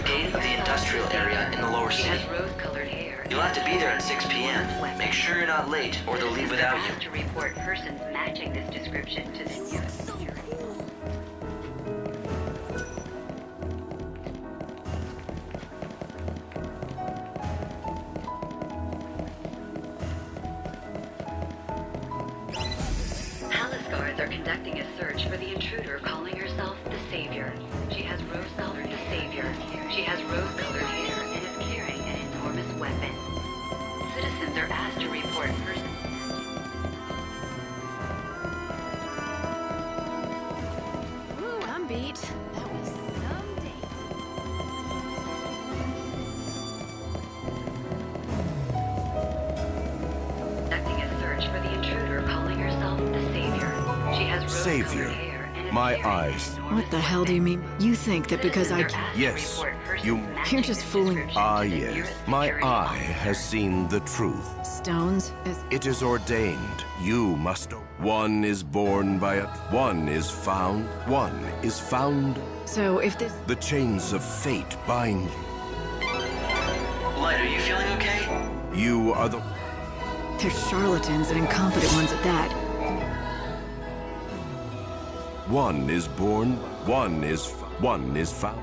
gate of the industrial area in the lower She city. has rose-colored hair. You'll have to be there at 6 p.m. Make sure you're not late, or they'll leave without Citizens you. are asked to report persons matching this description to the nearest security. Palace guards are conducting a search for the intruder calling herself the Savior. She has rose-colored hair and is carrying an enormous weapon. Citizens are asked to report persons. Ooh, I'm beat. That was some date. Conducting a search for the intruder calling herself the Savior. She has Savior. rose-colored hair and is My carrying eyes. an enormous What the hell do you mean? You think that because I... Citizens are asked to Yes, report persons you- matching You're just this fooling- description Ah, to the yes. nearest My security eye officer. has seen the truth. Stones? It is ordained. You must. One is born by it. One is found. One is found. So if this... The chains of fate bind you. Light, are you feeling okay? You are the. They're charlatans and incompetent ones at that. One is born. One is found.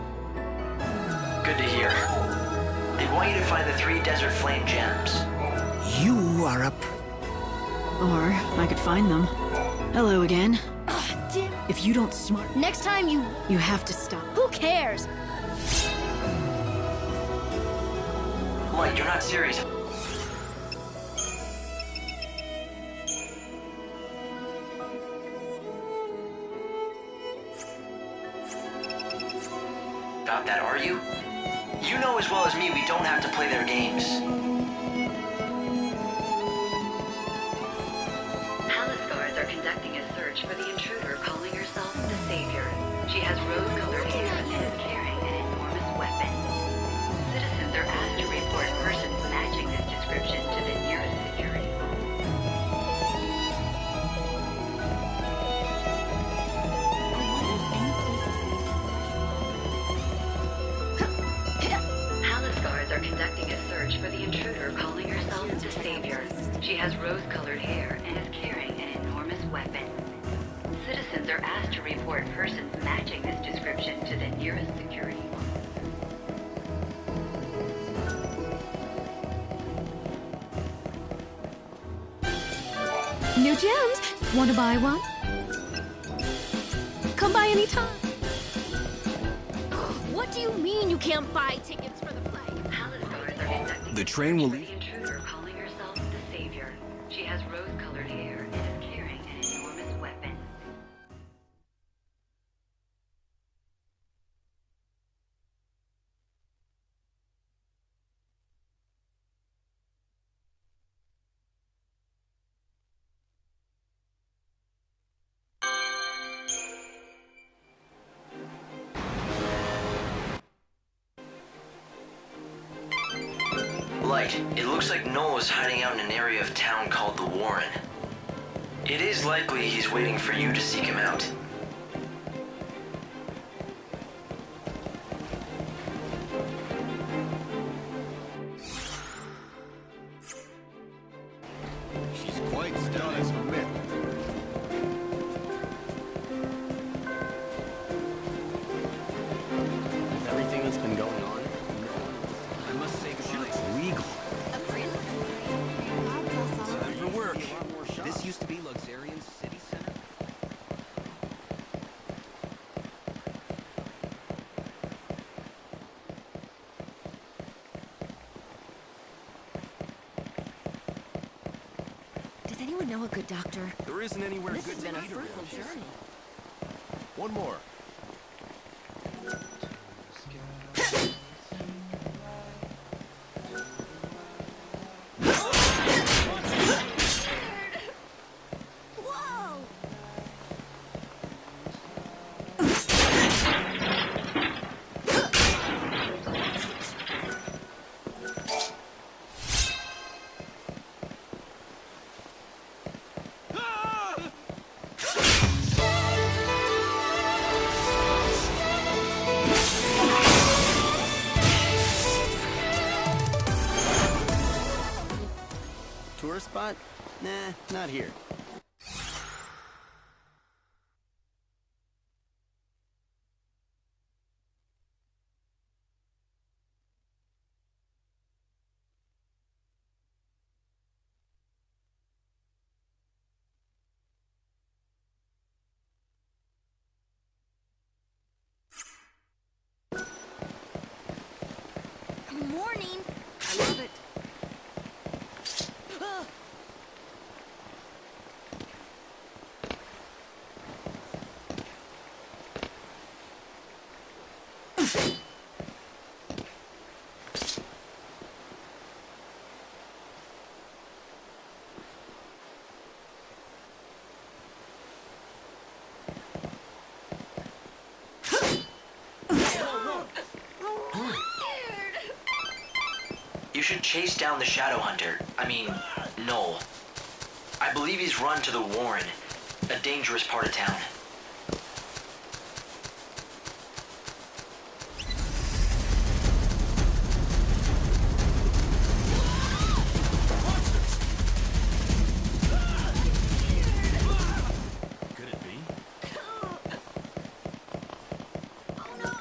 Good to hear. They want you to find the 3 Desert Flame gems. You are a. Or I could find them. Hello again. Damn. If you don't smart... Next time you... You have to stop. Who cares? Light, you're not serious. About that, are you? You know as well as me we don't have to play their games. Palace guards are conducting a search for the intruder calling herself the Savior. She has rose-colored hair and is carrying an enormous weapon. Citizens are asked to report persons matching this description to the nearest security. Palace guards are conducting a search for the intruder calling herself the Savior. She has rose-colored hair and is carrying an enormous weapon. Citizens are asked to report persons matching this description to the nearest security. New gems? Want to buy one? Come by anytime. What do you mean you can't buy tickets for the play? Palace guards are conducting The a train search will for leave. the intruder calling herself the Savior. She has rose-colored hair and is carrying an enormous weapon. Light, it looks like Noel is hiding out in an area of town called the Warren. It is likely he's waiting for you to seek him out. She's quite still as a myth. With everything that's been going on, I must say she looks regal. time for work. This used to be Luxurian's city center. Does anyone know a good doctor? There isn't anywhere This good has to been a eat fruitful around here. journey. One more. Whoa! Tourist spot? Nah, not here. Good morning. I love it. You should chase down the Shadow Hunter. I mean, Noel. I believe he's run to the Warren, a dangerous part of town. Could it be? Oh no.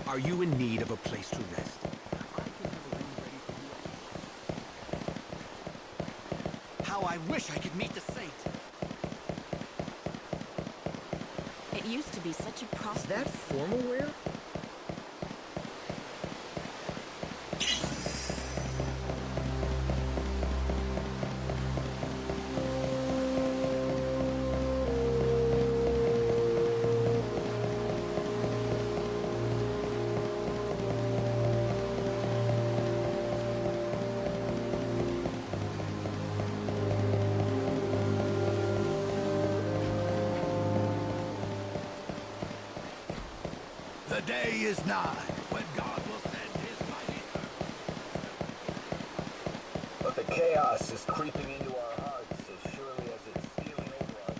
Are you in need of a place to rest? How I wish I could meet the saint! It used to be such a Is that formal wear? The day is nigh when God will send his mighty servant. But the chaos is creeping into our hearts as surely as it's stealing over our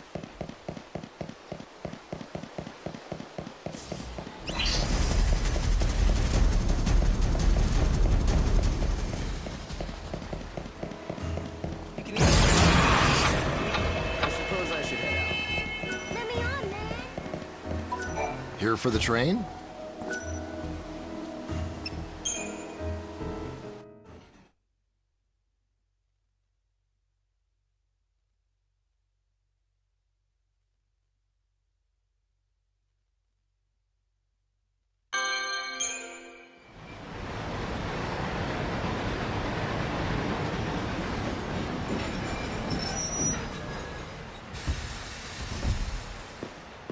You can eat. I suppose I should head out. Let me on, man. Here for the train?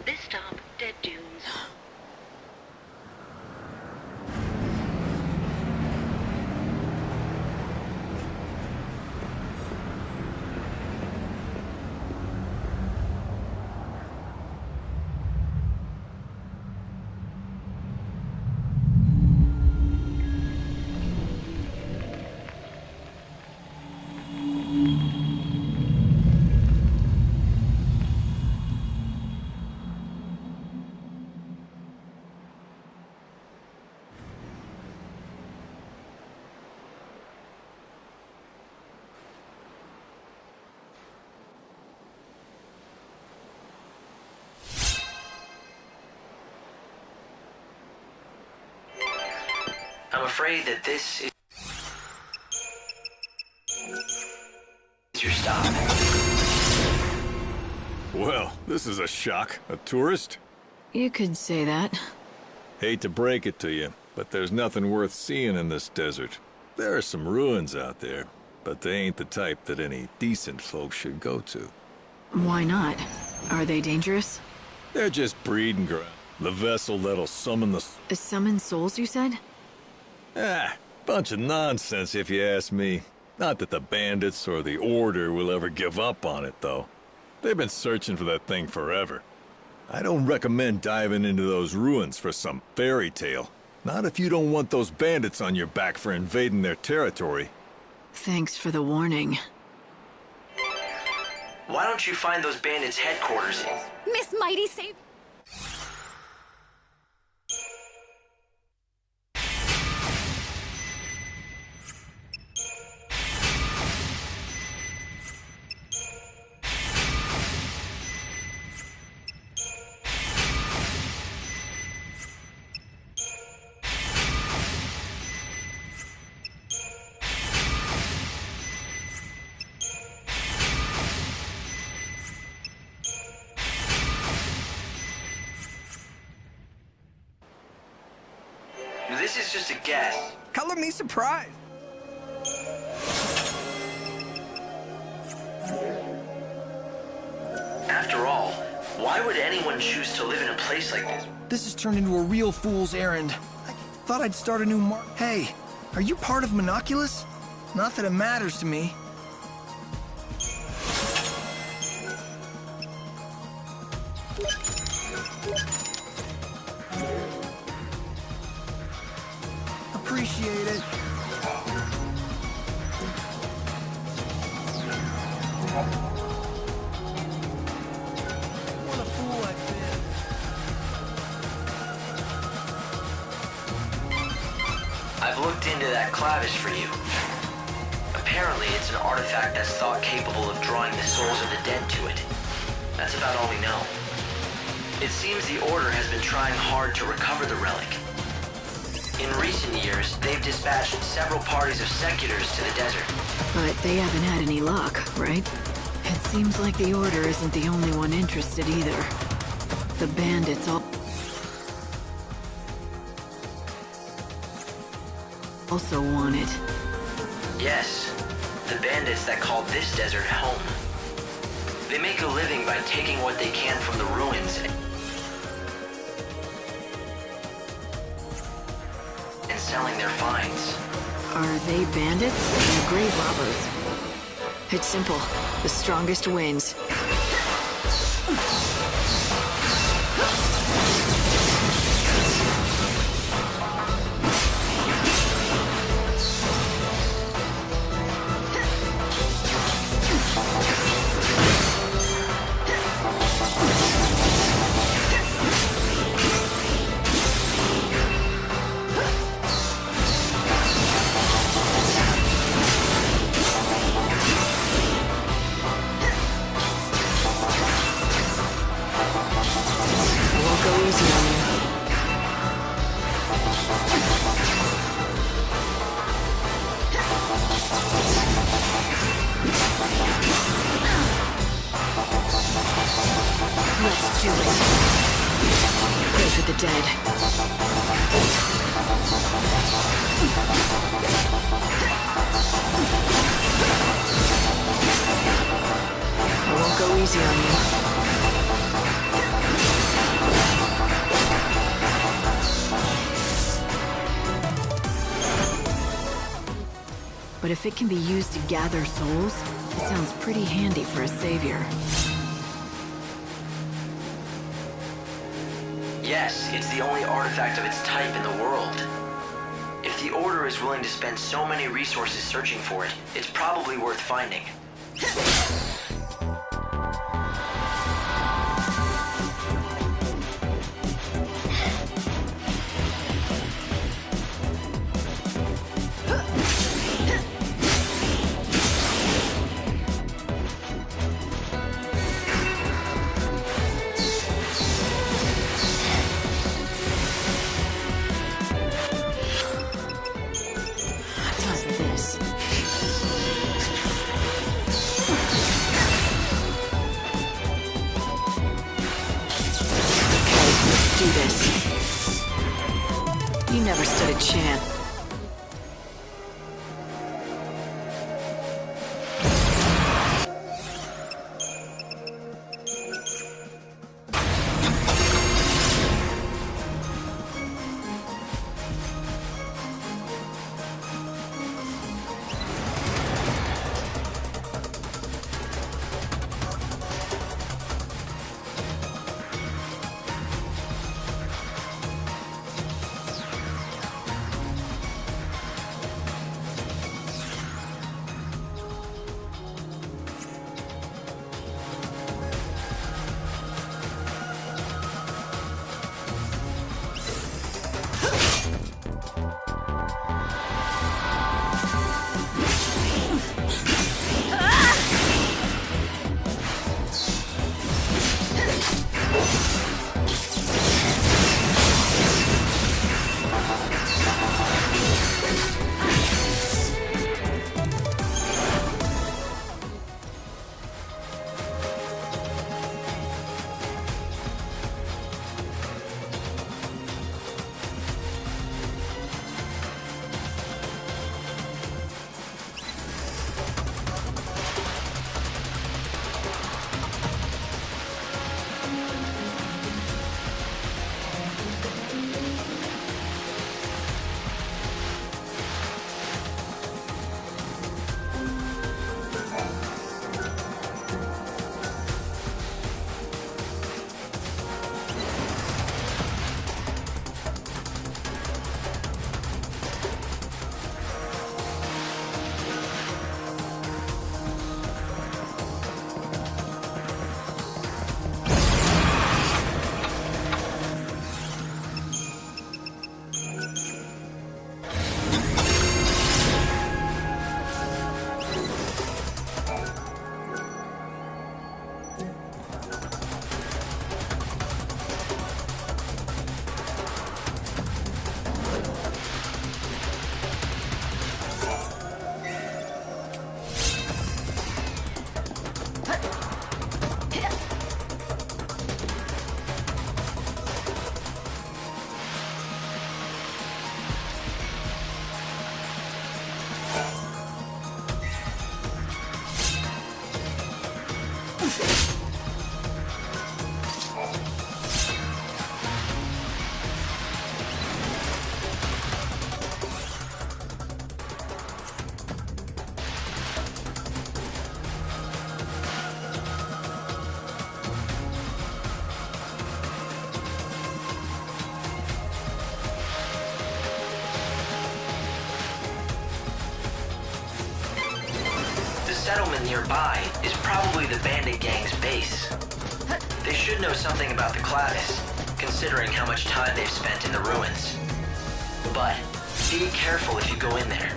This stop, Dead Dunes. I'm afraid that this is your stop. Well, this is a shock. A tourist? You could say that. Hate to break it to you, but there's nothing worth seeing in this desert. There are some ruins out there, but they ain't the type that any decent folks should go to. Why not? Are they dangerous? They're just breeding ground. The vessel that'll summon the... Summon souls, you said? Bunch of nonsense if you ask me. Not that the bandits or the Order will ever give up on it, though. They've been searching for that thing forever. I don't recommend diving into those ruins for some fairy tale. Not if you don't want those bandits on your back for invading their territory. Thanks for the warning. Why don't you find those bandits' headquarters? Miss Mighty saved. This is just a guess. Color me surprised. After all, why would anyone choose to live in a place like this? This has turned into a real fool's errand. I thought I'd start a new Hey, are you part of Monoculus? Not that it matters to me. Appreciate it. What a fool I've been. I've looked into that clavish for you. Apparently, it's an artifact that's thought capable of drawing the souls of the dead to it. That's about all we know. It seems the Order has been trying hard to recover the relic. In recent years, they've dispatched several parties of seculars to the desert. But they haven't had any luck, right? It seems like the Order isn't the only one interested either. The bandits also want it. Yes, the bandits that call this desert home. They make a living by taking what they can from the ruins and selling their finds. Are they bandits or grave robbers? It's simple. The strongest wins. Let's do it. Pray for the dead. I won't go easy on you. But if it can be used to gather souls, it sounds pretty handy for a savior. Yes, it's the only artifact of its type in the world. If the Order is willing to spend so many resources searching for it, it's probably worth finding. Do this. You never stood a chance. Settlement nearby is probably the bandit gang's base. They should know something about the Clavis, considering how much time they've spent in the ruins. But be careful if you go in there.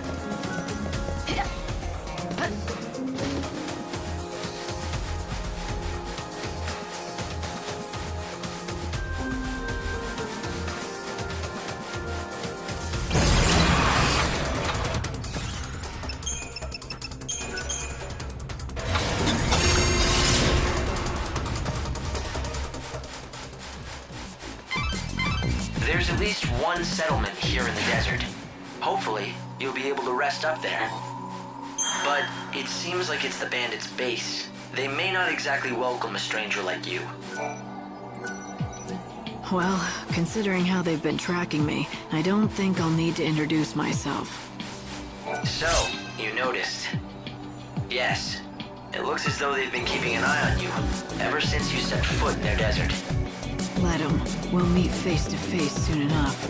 There's at least one settlement here in the desert. Hopefully, you'll be able to rest up there. But it seems like it's the bandits' base. They may not exactly welcome a stranger like you. Well, considering how they've been tracking me, I don't think I'll need to introduce myself. So, you noticed. Yes, it looks as though they've been keeping an eye on you ever since you set foot in their desert. Let 'em. We'll meet face to face soon enough.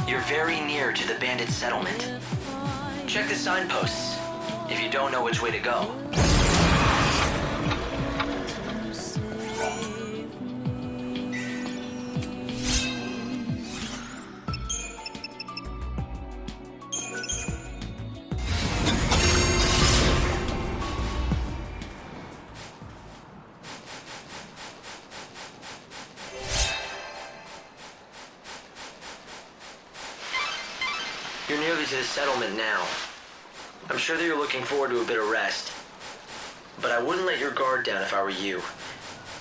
You're very near to the bandit settlement. Check the signposts if you don't know which way to go. You're nearly to the settlement now. I'm sure that you're looking forward to a bit of rest. But I wouldn't let your guard down if I were you.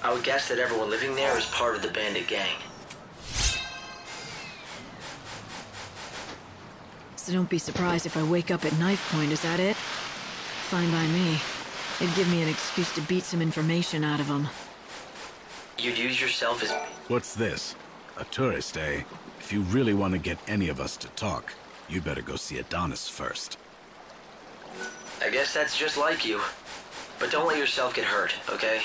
I would guess that everyone living there is part of the bandit gang. So don't be surprised if I wake up at knife point, is that it? Fine by me. It'd give me an excuse to beat some information out of them. You'd use yourself as... What's this? A tourist, eh? If you really want to get any of us to talk, you better go see Adonis first. I guess that's just like you. But don't let yourself get hurt, okay?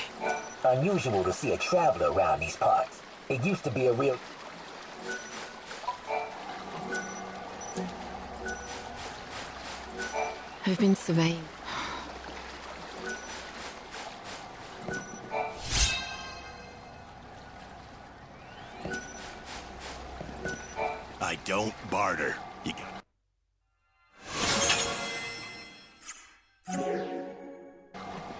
Unusual to see a traveler around these parts. It used to be a real... I've been surveying. I don't barter. You got...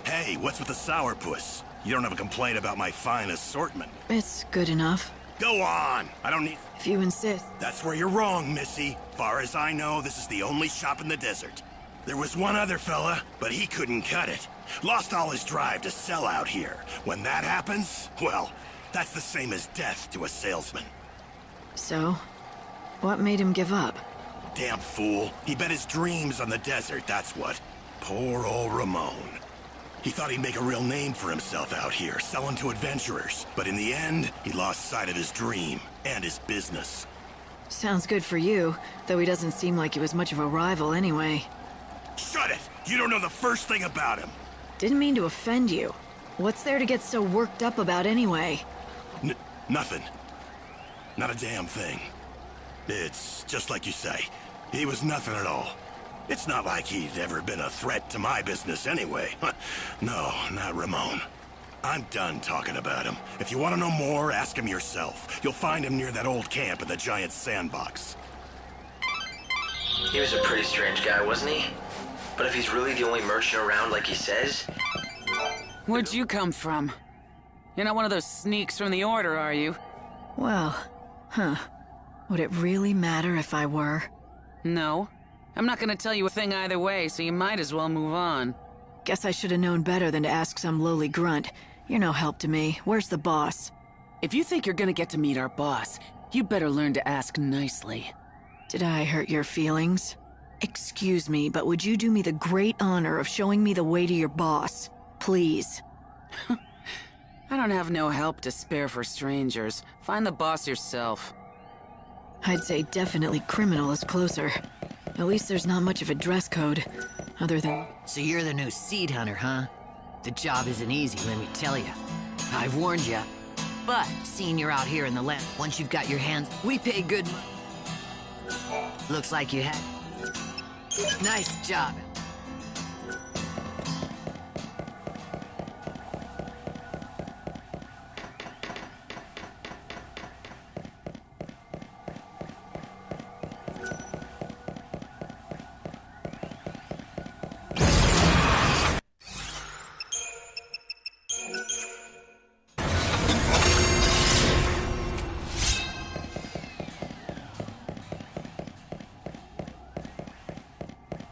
Hey, what's with the sourpuss? You don't have a complaint about my fine assortment. It's good enough. Go on! I don't need... If you insist. That's where you're wrong, Missy. Far as I know, this is the only shop in the desert. There was one other fella, but he couldn't cut it. Lost all his drive to sell out here. When that happens, well, that's the same as death to a salesman. So? What made him give up? Damn fool. He bet his dreams on the desert, that's what. Poor old Ramon. He thought he'd make a real name for himself out here, selling to adventurers. But in the end, he lost sight of his dream and his business. Sounds good for you, though he doesn't seem like he was much of a rival anyway. Shut it! You don't know the first thing about him! Didn't mean to offend you. What's there to get so worked up about anyway? Nothing. Not a damn thing. It's just like you say. He was nothing at all. It's not like he'd ever been a threat to my business anyway. No, not Ramon. I'm done talking about him. If you want to know more, ask him yourself. You'll find him near that old camp in the giant sandbox. He was a pretty strange guy, wasn't he? But if he's really the only merchant around like he says... Where'd you come from? You're not one of those sneaks from the Order, are you? Well, would it really matter if I were? No. I'm not gonna tell you a thing either way, so you might as well move on. Guess I should have known better than to ask some lowly grunt. You're no help to me. Where's the boss? If you think you're gonna get to meet our boss, you'd better learn to ask nicely. Did I hurt your feelings? Excuse me, but would you do me the great honor of showing me the way to your boss? Please. I don't have no help to spare for strangers. Find the boss yourself. I'd say definitely criminal is closer. At least there's not much of a dress code, other than... So you're the new seed hunter, huh? The job isn't easy, let me tell you. I've warned you. But, seeing you're out here in the land, once you've got your hands, we pay good money. Looks like you had... Nice job.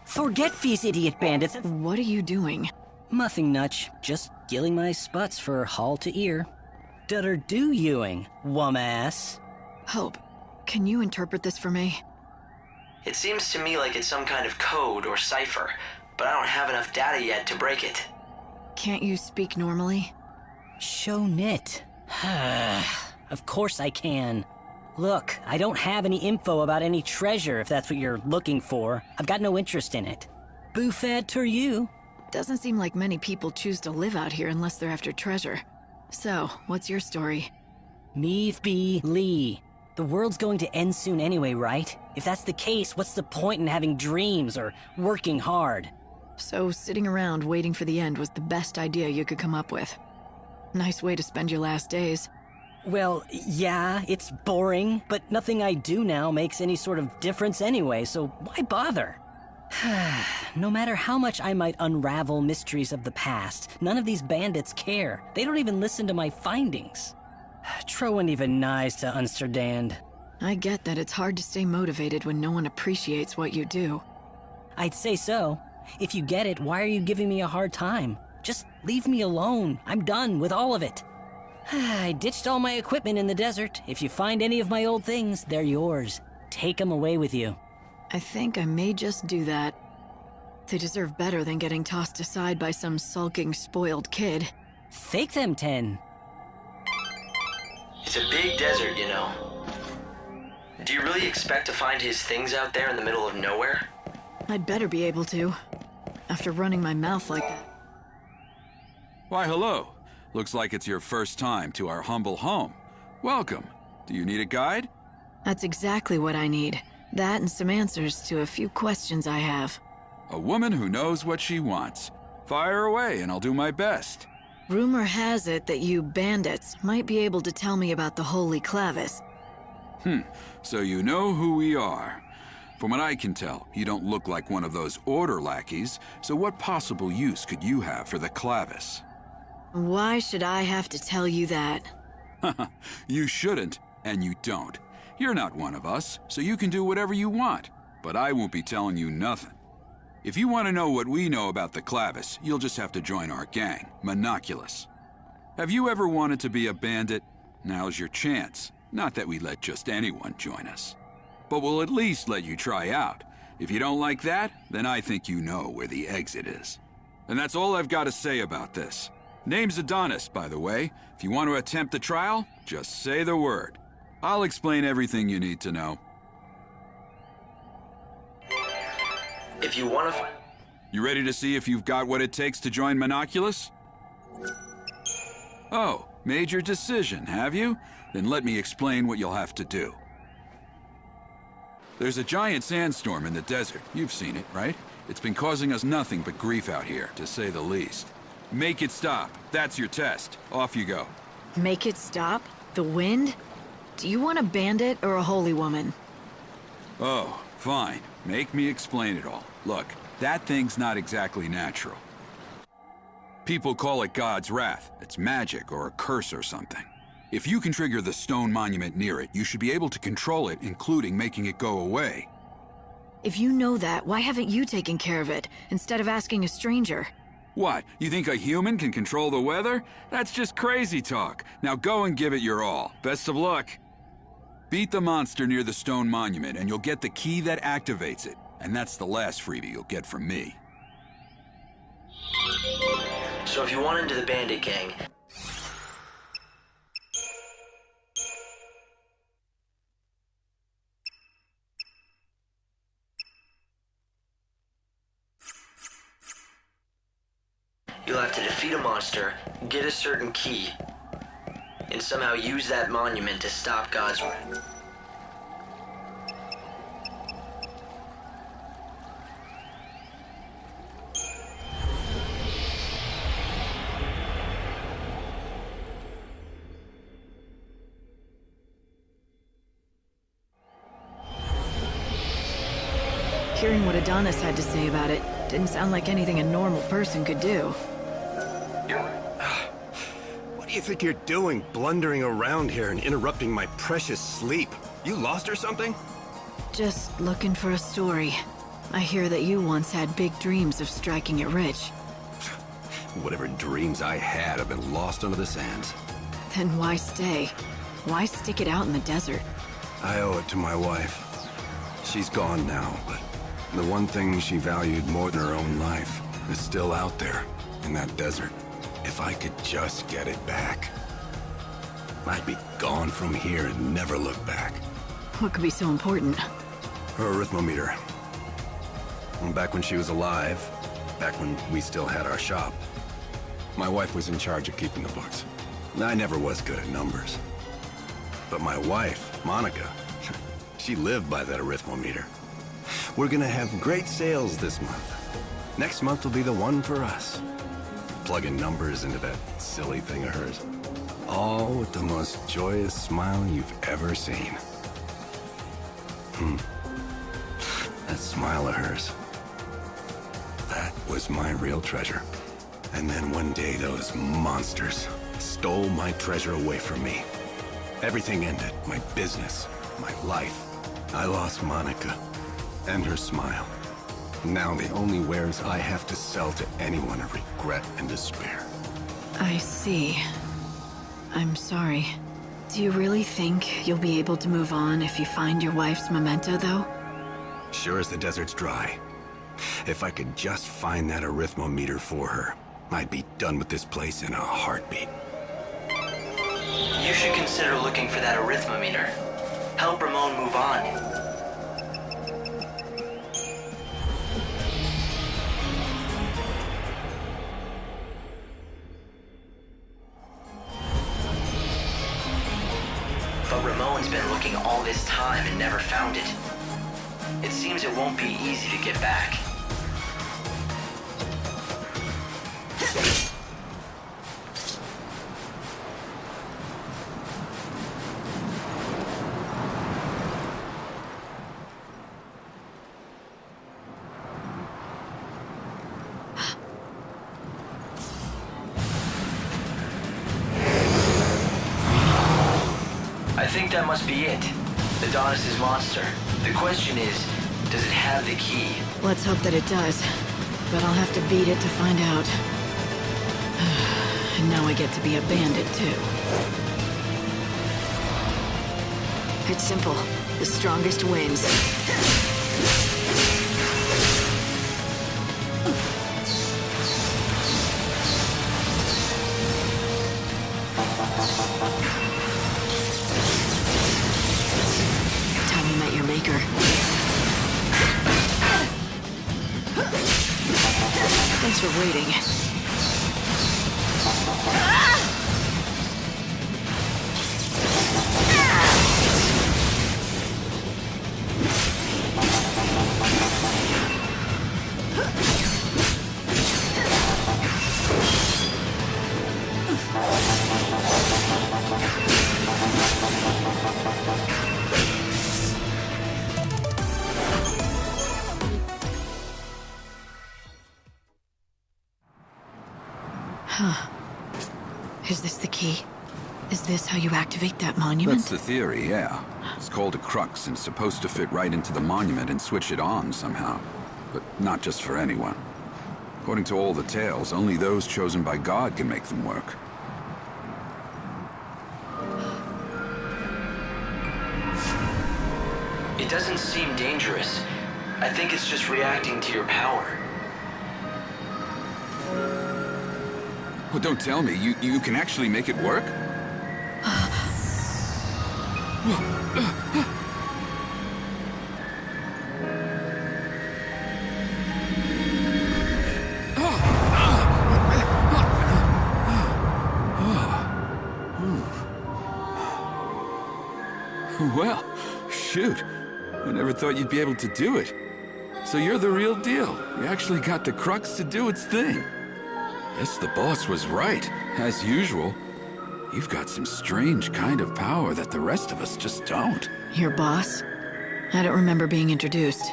Forget these idiot bandits. What are you doing? Nothing much. Just gilling my sputs for haul to ear. Dutter do Ewing, wum-ass. Hope, can you interpret this for me? It seems to me like it's some kind of code or cipher, but I don't have enough data yet to break it. Can't you speak normally? Show nit. Of course I can. Look, I don't have any info about any treasure, if that's what you're looking for. I've got no interest in it. Buffet to you. Doesn't seem like many people choose to live out here unless they're after treasure. So, what's your story? Meave B. Lee. The world's going to end soon anyway, right? If that's the case, what's the point in having dreams or working hard? So, sitting around waiting for the end was the best idea you could come up with. Nice way to spend your last days. Well, yeah, it's boring, but nothing I do now makes any sort of difference anyway, so why bother? No matter how much I might unravel mysteries of the past, none of these bandits care. They don't even listen to my findings. Troen even nice to understand. I get that it's hard to stay motivated when no one appreciates what you do. I'd say so. If you get it, why are you giving me a hard time? Just leave me alone. I'm done with all of it. I ditched all my equipment in the desert. If you find any of my old things, they're yours. Take them away with you. I think I may just do that. They deserve better than getting tossed aside by some sulking, spoiled kid. Fake them, 10. It's a big desert, you know. Do you really expect to find his things out there in the middle of nowhere? I'd better be able to. After running my mouth like that. Why, hello. Looks like it's your first time to our humble home. Welcome. Do you need a guide? That's exactly what I need. That and some answers to a few questions I have. A woman who knows what she wants. Fire away and I'll do my best. Rumor has it that you bandits might be able to tell me about the Holy Clavis. So you know who we are. From what I can tell, you don't look like one of those order lackeys, so what possible use could you have for the Clavis? Why should I have to tell you that? You shouldn't, and you don't. You're not one of us, so you can do whatever you want, but I won't be telling you nothing. If you want to know what we know about the Clavis, you'll just have to join our gang, Monoculus. Have you ever wanted to be a bandit? Now's your chance. Not that we let just anyone join us. But we'll at least let you try out. If you don't like that, then I think you know where the exit is. And that's all I've got to say about this. Name's Adonis, by the way. If you want to attempt the trial, just say the word. I'll explain everything you need to know. If you want to... You ready to see if you've got what it takes to join Monoculus? Oh, made your decision, have you? Then let me explain what you'll have to do. There's a giant sandstorm in the desert. You've seen it, right? It's been causing us nothing but grief out here, to say the least. Make it stop. That's your test. Off you go. Make it stop? The wind? Do you want a bandit or a holy woman? Oh, fine. Make me explain it all. Look, that thing's not exactly natural. People call it God's wrath. It's magic or a curse or something. If you can trigger the stone monument near it, you should be able to control it, including making it go away. If you know that, why haven't you taken care of it, instead of asking a stranger? What, you think a human can control the weather? That's just crazy talk. Now go and give it your all. Best of luck. Beat the monster near the stone monument, and you'll get the key that activates it. And that's the last freebie you'll get from me. So if you want into the bandit gang, you'll have to defeat a monster, get a certain key, and somehow use that monument to stop God's wrath. Hearing what Adonis had to say about it didn't sound like anything a normal person could do. What do you think you're doing, blundering around here and interrupting my precious sleep? You lost or something? Just looking for a story. I hear that you once had big dreams of striking it rich. Whatever dreams I had have been lost under the sands. Then why stay? Why stick it out in the desert? I owe it to my wife. She's gone now, but the one thing she valued more than her own life is still out there in that desert. If I could just get it back, I'd be gone from here and never look back. What could be so important? Her arithmometer. Back when she was alive, back when we still had our shop, my wife was in charge of keeping the books. I never was good at numbers. But my wife, Monica, she lived by that arithmometer. We're gonna have great sales this month. Next month will be the one for us. Plugging numbers into that silly thing of hers. All with the most joyous smile you've ever seen. That smile of hers. That was my real treasure. And then one day those monsters stole my treasure away from me. Everything ended. My business, my life. I lost Monica and her smile. Now the only wares I have to sell to anyone are regret and despair. I see. I'm sorry. Do you really think you'll be able to move on if you find your wife's memento, though? Sure as the desert's dry. If I could just find that arithmometer for her, I'd be done with this place in a heartbeat. You should consider looking for that arithmometer. Help Ramon move on. But Ramon's been looking all this time and never found it. It seems it won't be easy to get back. I think that must be it. Adonis's monster. The question is, does it have the key? Let's hope that it does. But I'll have to beat it to find out. And now I get to be a bandit, too. It's simple. The strongest wins. Time you met your maker. Thanks for waiting. Huh. Is this the key? Is this how you activate that monument? That's the theory, yeah. It's called a crux and supposed to fit right into the monument and switch it on somehow. But not just for anyone. According to all the tales, only those chosen by God can make them work. It doesn't seem dangerous. I think it's just reacting to your power. Well, don't tell me. You can actually make it work? Well, shoot. I never thought you'd be able to do it. So you're the real deal. You actually got the crux to do its thing. Guess the boss was right, as usual. You've got some strange kind of power that the rest of us just don't. Your boss? I don't remember being introduced.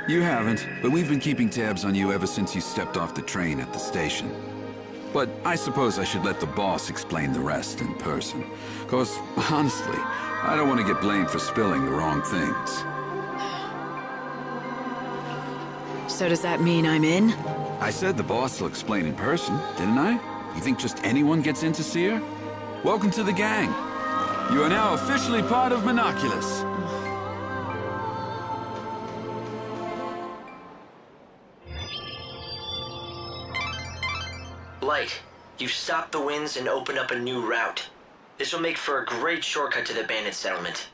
You haven't, but we've been keeping tabs on you ever since you stepped off the train at the station. But I suppose I should let the boss explain the rest in person. 'Cause, honestly, I don't want to get blamed for spilling the wrong things. So does that mean I'm in? I said the boss will explain in person, didn't I? You think just anyone gets in to see her? Welcome to the gang. You are now officially part of Monoculus. Light, you've stopped the winds and opened up a new route. This will make for a great shortcut to the bandit settlement.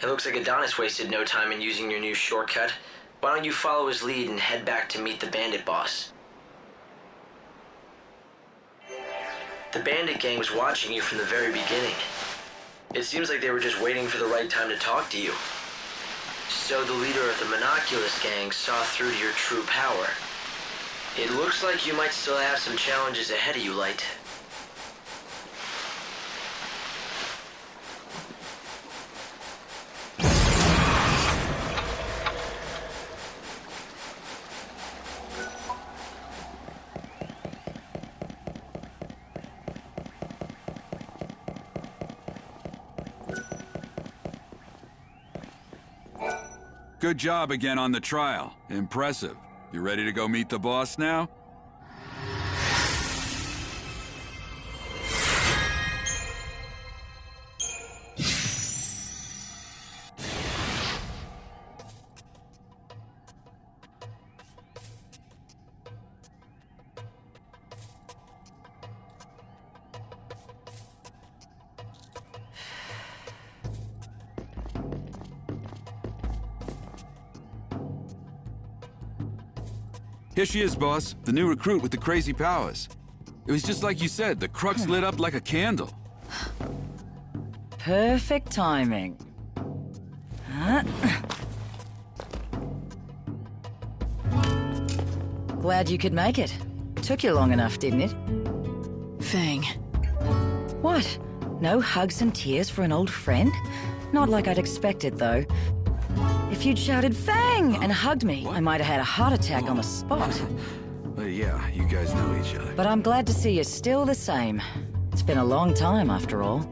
It looks like Adonis wasted no time in using your new shortcut. Why don't you follow his lead and head back to meet the bandit boss? The bandit gang was watching you from the very beginning. It seems like they were just waiting for the right time to talk to you. So the leader of the Monoculus gang saw through to your true power. It looks like you might still have some challenges ahead of you, Light. Good job again on the trial. Impressive. You ready to go meet the boss now? Here she is, boss. The new recruit with the crazy powers. It was just like you said, the crux lit up like a candle. Perfect timing. Glad you could make it. Took you long enough, didn't it? Fang. What? No hugs and tears for an old friend? Not like I'd expected, though. If you'd shouted Fang and hugged me, I might have had a heart attack on the spot. Yeah, you guys know each other. But I'm glad to see you're still the same. It's been a long time, after all.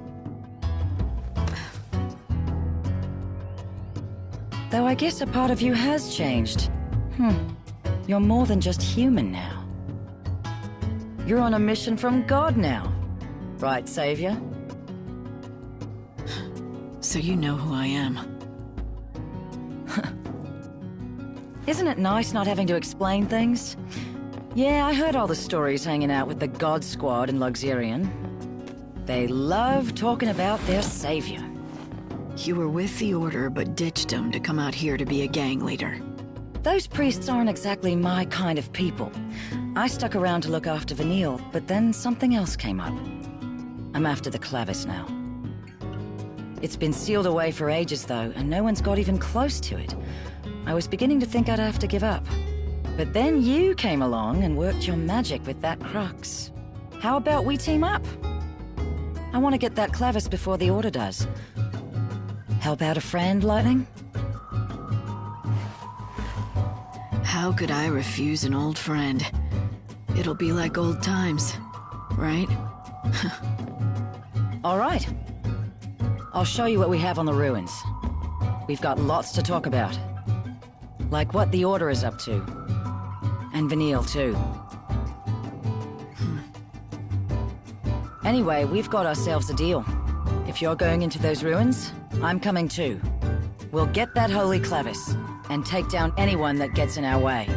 Though I guess a part of you has changed. You're more than just human now. You're on a mission from God now. Right, Savior? So you know who I am. Isn't it nice not having to explain things? Yeah, I heard all the stories hanging out with the God Squad in Luxurion. They love talking about their savior. You were with the Order, but ditched them to come out here to be a gang leader. Those priests aren't exactly my kind of people. I stuck around to look after Vanille, but then something else came up. I'm after the clavis now. It's been sealed away for ages, though, and no one's got even close to it. I was beginning to think I'd have to give up. But then you came along and worked your magic with that crux. How about we team up? I want to get that clavis before the Order does. Help out a friend, Lightning? How could I refuse an old friend? It'll be like old times. right? All right. I'll show you what we have on the ruins. We've got lots to talk about. Like what the Order is up to. And Vanille, too. Anyway, we've got ourselves a deal. If you're going into those ruins, I'm coming too. We'll get that holy clavis, and take down anyone that gets in our way.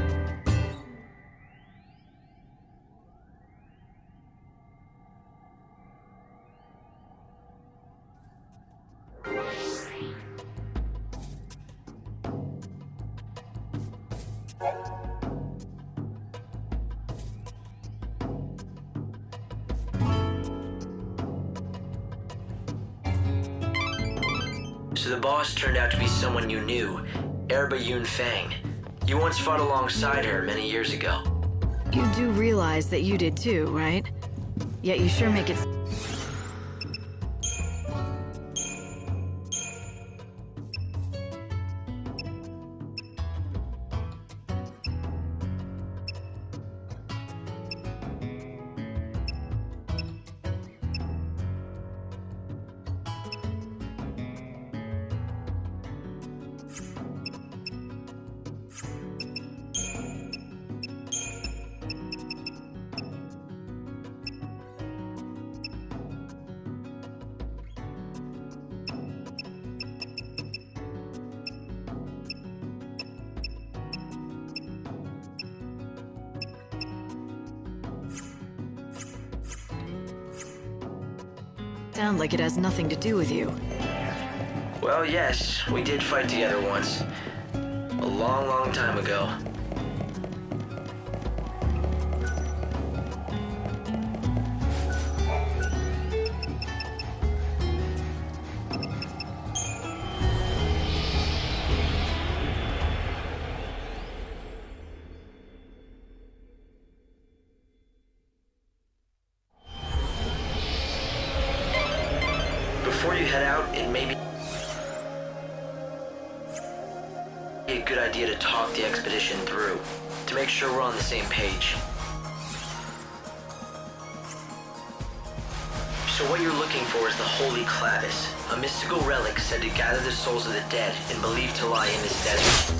So the boss turned out to be someone you knew, Erba Yun Fang. You once fought alongside her many years ago. You do realize that you did too, right? Yet you sure make it... Sound like it has nothing to do with you. Well, yes, we did fight together once. A long, long time ago. Before you head out, it may be a good idea to talk the expedition through, to make sure we're on the same page. So what you're looking for is the Holy Clavis, a mystical relic said to gather the souls of the dead and believed to lie in this desert.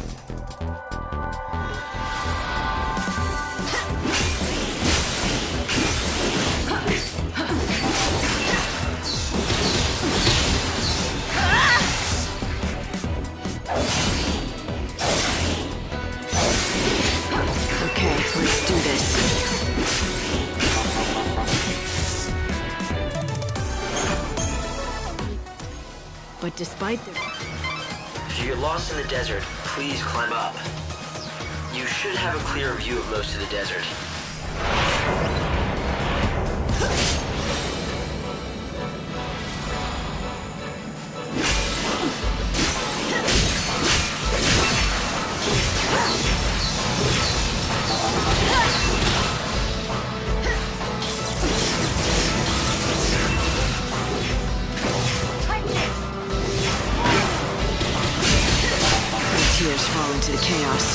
But despite the... If you get lost in the desert, please climb up. You should have a clear view of most of the desert. Tears fall into the chaos.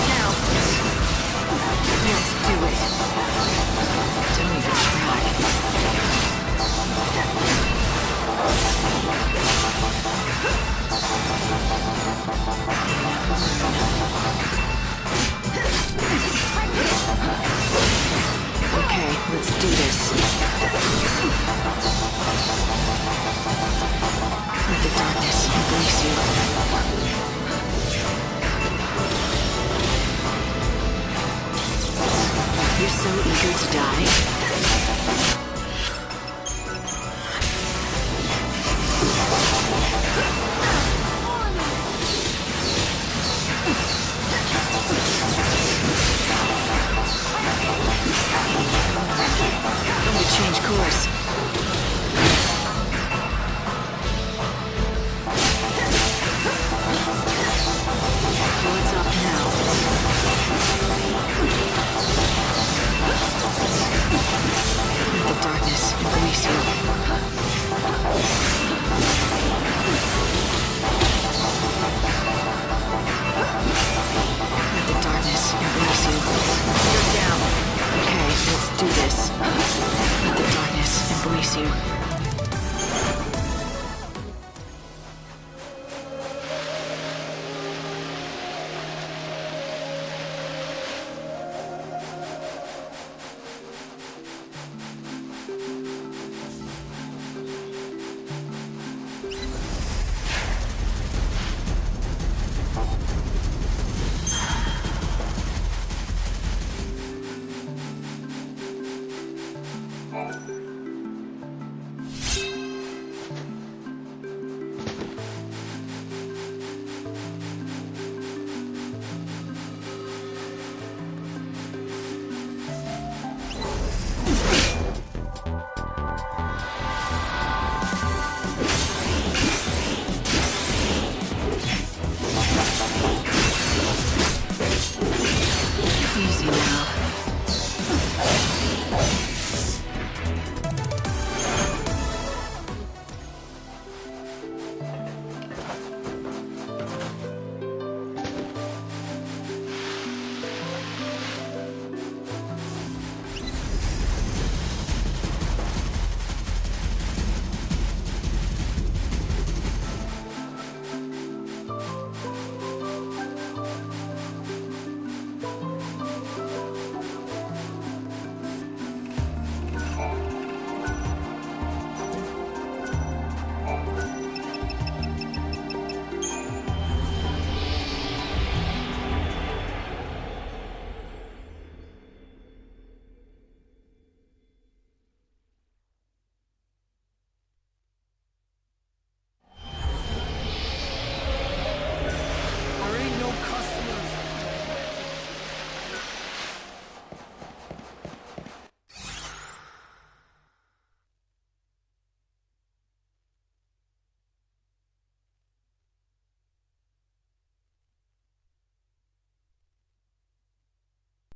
Now, let's do it. Don't even try. Okay, let's do this. Let the darkness embrace you. You're so eager to die.